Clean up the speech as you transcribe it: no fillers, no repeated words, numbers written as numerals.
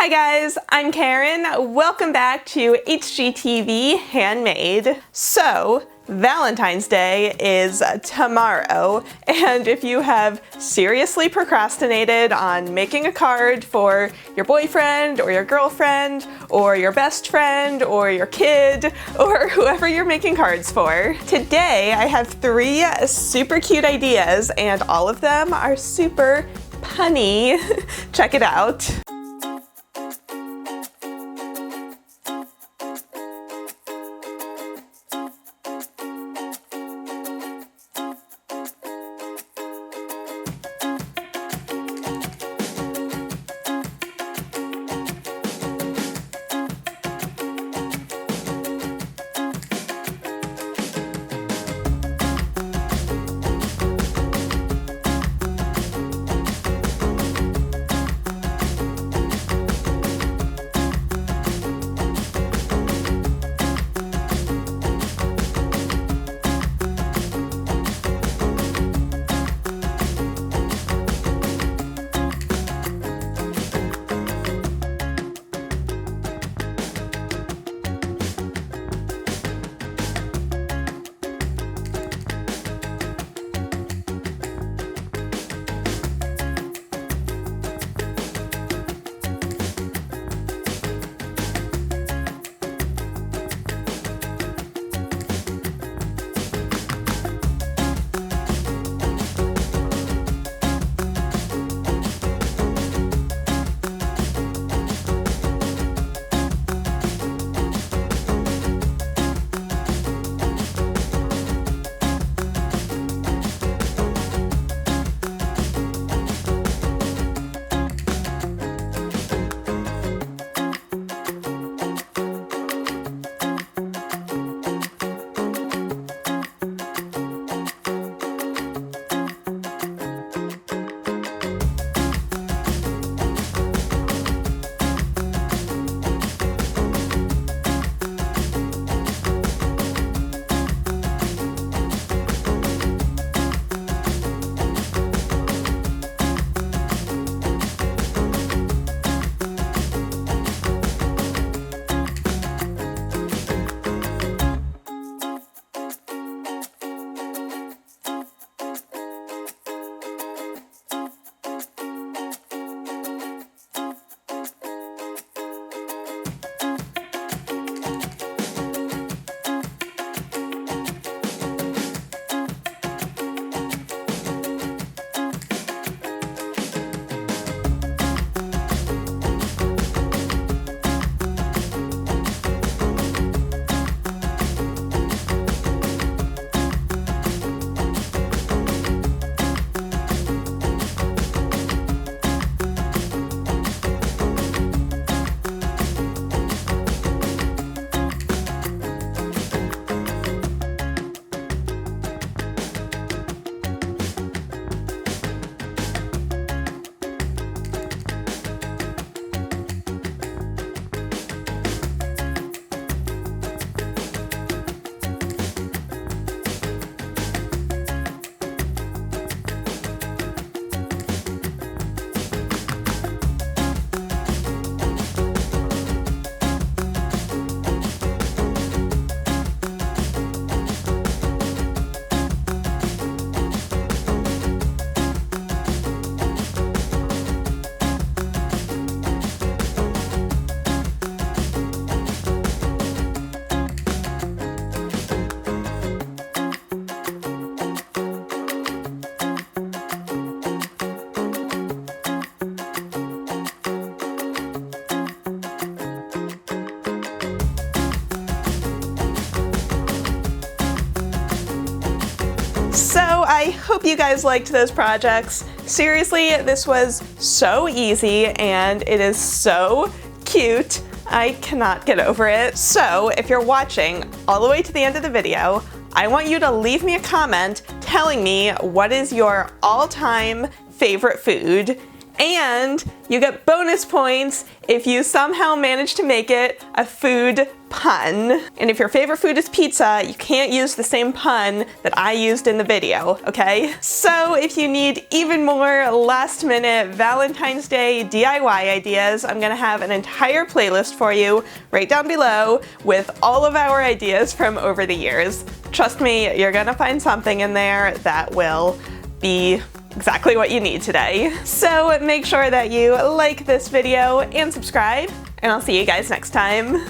Hi guys, I'm Karen. Welcome back to HGTV Handmade. So, Valentine's Day is tomorrow, and if you have seriously procrastinated on making a card for your boyfriend or your girlfriend or your best friend or your kid or whoever you're making cards for, today I have 3 super cute ideas and all of them are super punny. Check it out. So I hope you guys liked those projects. Seriously, this was so easy and it is so cute. I cannot get over it. So if you're watching all the way to the end of the video, I want you to leave me a comment telling me what is your all-time favorite food, and you get bonus points if you somehow manage to make it a food pun. And if your favorite food is pizza, you can't use the same pun that I used in the video, okay? So if you need even more last minute Valentine's Day DIY ideas, I'm gonna have an entire playlist for you right down below with all of our ideas from over the years. Trust me, you're gonna find something in there that will be exactly what you need today. So make sure that you like this video and subscribe, and I'll see you guys next time.